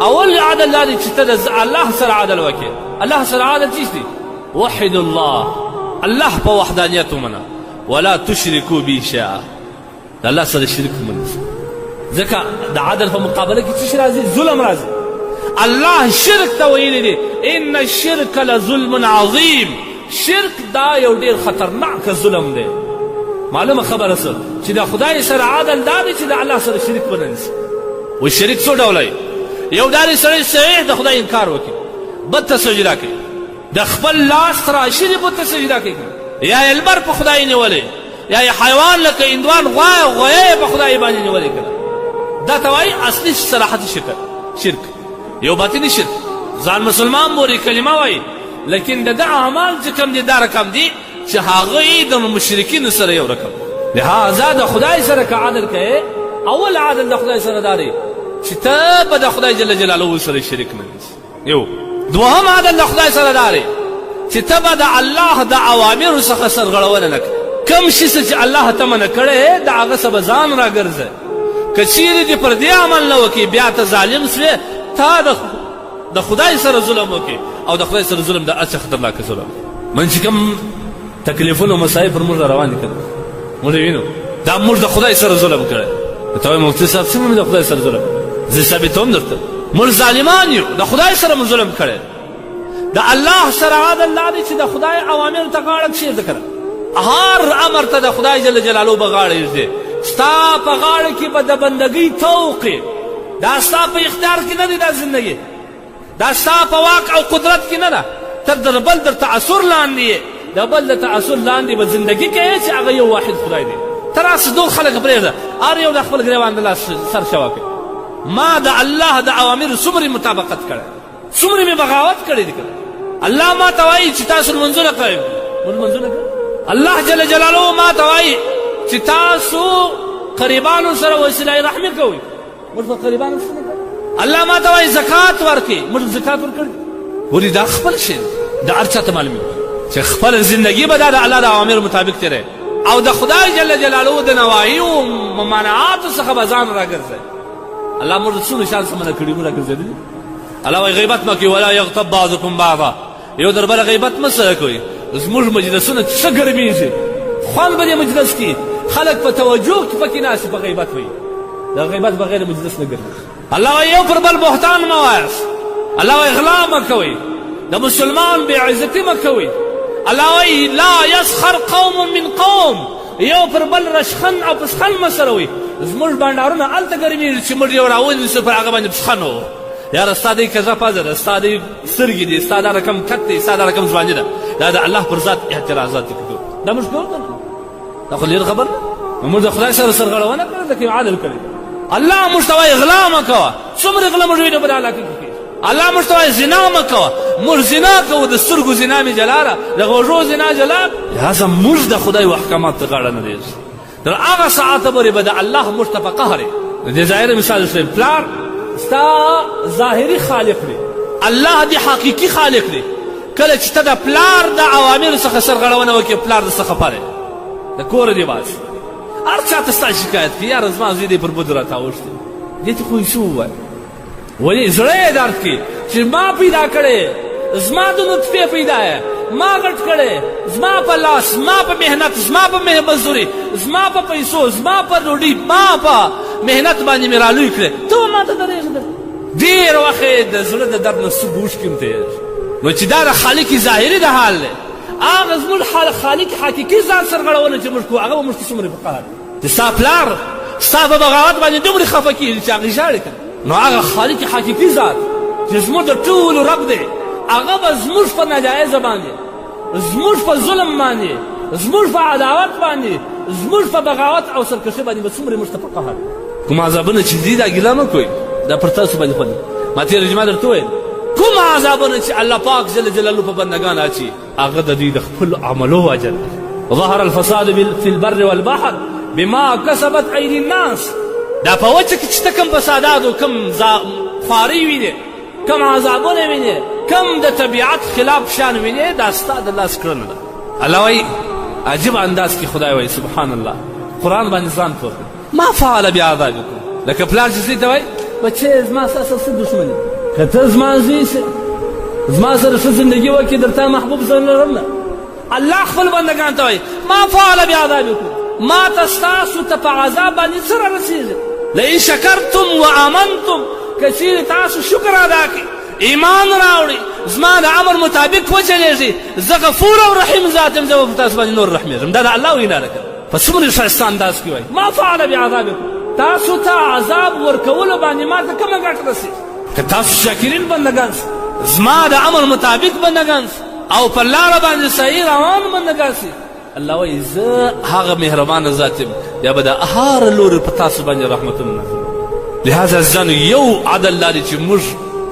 اول عدل دا دی چې ته د الله سره عدل وکړې. الله سره عدل څه دی؟ وحد الله، الله په وحدانیت ومنه. ولا تشركوا بي شيئا، د الله سره شرک ومنه. ځکه د عدل په مقابله کې څه راځي؟ ظلم راځي. الله شرک ته ویلی دی ان الشرک لظلم عظیم. شرک دا یو ډیر خطرناک ظلم دی. معلومه خبره څه چې د خدای سره عدل دا دی چې د الله سره شرک ونه نیسي. و شرک څو ډوله یو دا دی سړی صحیح د خدای انکار وکړي، بت ته سجده کوي، د خپل لاس تراشي دی بت ته سجده کوي، یا یې لمر په خدای نیولی، یا یې حیوان لکه هندوان غویی په خدای باندې نیولی کړه. دا ته وایي اصلي صراحتي شرک، یو باطني شرک. ځان مسلمان بوري کلمه وایي، لیکن د ده اعمال چې کوم دي دا رقم دي چې هغه یې د مشرکینو سره یو رقم. لهذا د خدای سره که عدل کوې، اول عدل د خدای سره دا دی چې ته به د خدای جل جلاله سره شریک نه نیسي. یو دوهم عدل د خدای سره دا دی چې ته به د الله د اوامرو څخه سرغړونه نه کوې. کوم شي چې الله ته منع کړی د هغه څه به ځان راګرځه. که چیرې دې پر دې عمل نه وکړې بیا ته ظالم سوې، تا د خدای سره ظلم وکړې، او د خدای سره ظلم د هڅه خطرناکه ظلم. من چې کوم تکلیفونه او مصایب پر موږ روان دي کړه موږ وینو دا موږ د خدای سره ظلم کړی. ته وایې مفتي صاحب څنګه د خدای سره ظلم؟ زه ثابتوم درته موږ ظالمان یو، د خدای سره مو ظلم کړی. د الله سره عدل دا دی چې د خدای اوامرو ته غاړه کښېږده کړه. هر امر ته د خدای جل جلاله به غاړه ایږدې. ستا په غاړه کې به د بندګۍ طوق دا ستا په اختیار کې نه دی. دا زندګي دا ستا په واک او قدرت کې نه ده. ته د بل د تعصر لاندې یې، د بل د تعصر لاندې به زندګي کوې چې هغه یو واحد خدای دی. ته راسه دوه خلک پرېږده، هر یو د خپل ګریوان د لاس سر شوه کوي. ما د الله د اوامرو څومرې مطابقت کړی، څومرې مې بغاوت کړی دی. الله ما ته وایي چې تاسو لمونځونه کوئ، لمونځونه کوئ. الله جل جلاله ما ته وایي چې تاسو قریبانو سره وسیله رحمي کوئ، موږ په قریبانو سره کوئ. الله ما ته وایي زکات ورکړئ، موږ زکات ورکړئ. ولې دا خپل شی د هر چا ته معلوم چې خپل زندګي به دا د الله د اوامرو مطابق تېروي، او د خدای جل جلاله د نواهیو او ممانعاتو څخه به ځان راګرځوي. الله موږ څومره شان څخه منع کړي، موږ راګرځېدلي. الله وایي غیبت مه کوئ، ولا یغتب بعضکم بعضا. یو در بله غیبت مه سره کوئ. زموږ مجلسونه څه ګرمېږي، خوند به دې مجلس کې خلک په توجه کې پکې ناست په غیبت وایي. د غیبت بغیر مجلس نه ګرمېږي. الله وایي یو پر بل بهتان مه وایاست. الله وایي غلا مه کوئ، د مسلمان بې عزتي مه کوئ. الله وایي لا یسخر قوم من قوم، یو پر بل رشخن او پسخن مه سره وایي. زموږ بانډارونه هلته ګرمېږي چې موږ یو راونیسو پر هغه باندې پسخن و. یاره ستا دی کږه پزه ده، ستا دی سترګې دي، ستا دا رقم کت دی، ستا دا رقم ځواني ده. دا د الله پر ذات اعتراضات دي کوو. دا موږ کوو که نه؟ دا خو لرې خبر نه. موږ د خدای سره سرغړونه کړې ده که عادل کړی. الله موږ ته وایي غلا مه کوه. څومره غله موږ وینو په دې علاقه کې. الله موږ ته وایي زنا مه کوه. موږ زنا کوو، د سترګو زنا مې جلاره، د غوږو زنا جلا. لهذا موږ د خدای احکامات ته غاړه نه دیږو. تر هغه ساعته پورې به د الله موږ ته په قهر یې. د ظاهري مثال شوی پلار ستا ظاهري خالق دی، الله دې حقیقي خالق دی. کله چې ته د پلار د اوامرو څخه سرغړونه وکړې، پلار د څخه خفه دی، د کوره دې باسي. هر چا ته ستا شکایت کوي، یاره زما زوی دې پر بدو راته دې ته خو څه ووایه؟ ولې زړه یې درد کوي چې ما پیدا کړی، زما د نطفې پیدا یې، ما غټ کړی، زما په لاس، زما په محنت، زما په مزدوري، زما په پیسو، زما په ډوډۍ، ما په محنت باندې مې رالوی کړی، ته ما ته درېږده. ډېر وخت د زړه د درد نه څه ګوشکې هم تېرېږي. نو چې دا د خالق ظاهري د حال دی، هغه زموږ خالق حقیقي ذات سرغړونه چې موږ کوو، هغه به موږ ته څومره په قهر چې ستا پلار ستا په بغاوت باندې دومره خفه کېږي چې هغې ژاړي که نو هغه خالق حقیقي ذات چې زموږ د ټولو رب دی، هغه به زموږ په ناجایزه باندې، زموږ په ظلم باندې، زموږ په عداوت باندې، زموږ په بغاوت او سرکشي باندې به څومره موږ ته په قهر. کوم عذابونه چې دي دا ګیله مه کوئ، دا پر تاسو باندې خوند. ما تېره جمعه درته وویل کوم عذابونه چې الله پاک جل جلاله په بندګان اچي، هغه د دوی د خپلو عملو اجر دی. ظهر الفساد في البر والبحر بما کسبت ایدي الناس. دا په وچه کې چې ته کوم فسادات او کوم خوارۍ وینې، کوم عذابونه وینې، کوم د طبیعت خلاف شان وینې، دا ستا د لاس کړنه ده. الله وایي عجیب انداز کې خدای وایي سبحان الله، قرآن باندې ځان پوه کړه. ما فعل بعذابکم، لکه پلار چې زوی ته وایي بچې زما ستا سره څه دښمني که ته زما زوی سې زما سره ښه زندګي وکړې درته محبوب زه لرم نه. الله خپل بندګانو ته وایي ما فعل بعذابکم، ما ته ستاسو ته په عذاب باندې څه رارسېږي. لئن شکرتم وآمنتم، که چیرې تاسو شکر ادا کړئ، ایمان راوړئ، زما د امر مطابق وچلېږئ، زه غفور او رحیم ذات یم، زه به په تاسو باندې نور رحمېږم. دا د الله وینا ده. په څومره ښایسته انداز کې وایي ما فعل بعذابکم، تاسو ته عذاب ورکولو باندې ما ته کومه ګټه رسېږي. که تاسو شاکرین بندګان سئ، زما د امر مطابق بندګان سئ او په لاره باندې صحیح روان بندګان سئ، الله وایي زه هغه مهربانه ذات یم، بیا به د هر لوري په تاسو باندې رحمتونه نازلوم. لهذا ځان یو عدل لري چې موږ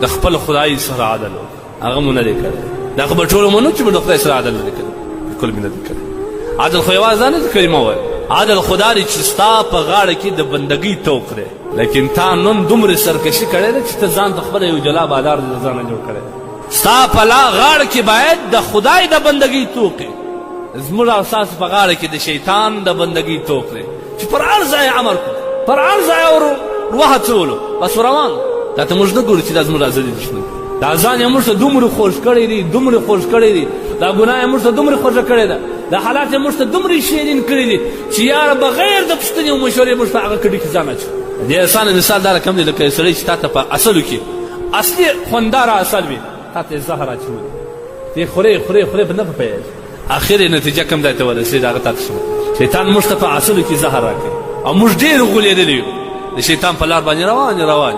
د خپل خدای سره عدل وکړو، هغه مو نه دی کړی. دا خو به ټول منو چې موږ د خدای سره عدل نه دی کړی، بالکل مې نه دی کړی. عدل خو یوازې نه دی کلمه وایي، عدل خدا دی چې ستا په غاړه کې د بندګۍ توق دی، لیکن تا نن دومره سرکشي کړې ده چې ته ځان ته خپله یو جلا بادار د ځانه جوړ کړی. ستا په غاړه کې باید د خدای د بندګۍ توق وي، زموږ او ستاسو په غاړه کې د شیطان د بندګۍ توق دی چې پر هر ځای عمل کړو، پر هر ځای وهڅولو، بس روان. دا ته موږ نه ګورو چې دا زموږ ازلي دښمن، دا ځان یې موږ ته دومره خوږ کړی دی، دومره خوږ کړی دی، دا ګناه یې موږ ته دومره خوږه کړې ده، دا حالات یې موږ ته دومره شیرین کړي دي چې یاره بغیر د پوښتنې او مشورې موږ په هغه کډې کې ځان اچوو. دې اسانه مثال دا رقم دی لکه یو سړی چې تا ته په اصلو کې اصلي خونداره اصل وي، تا ته یې زهر اچولی، ته یې خورې خورې خورې په نه پوهېږې، اخر یې نتیجه کوم ځای ته ورسېد، هغه تا ته شوه. شیطان موږ ته په اصلو کې زهر راکوي او موږ ډېر غولېدلي یو، د شیطان په لار باندې روان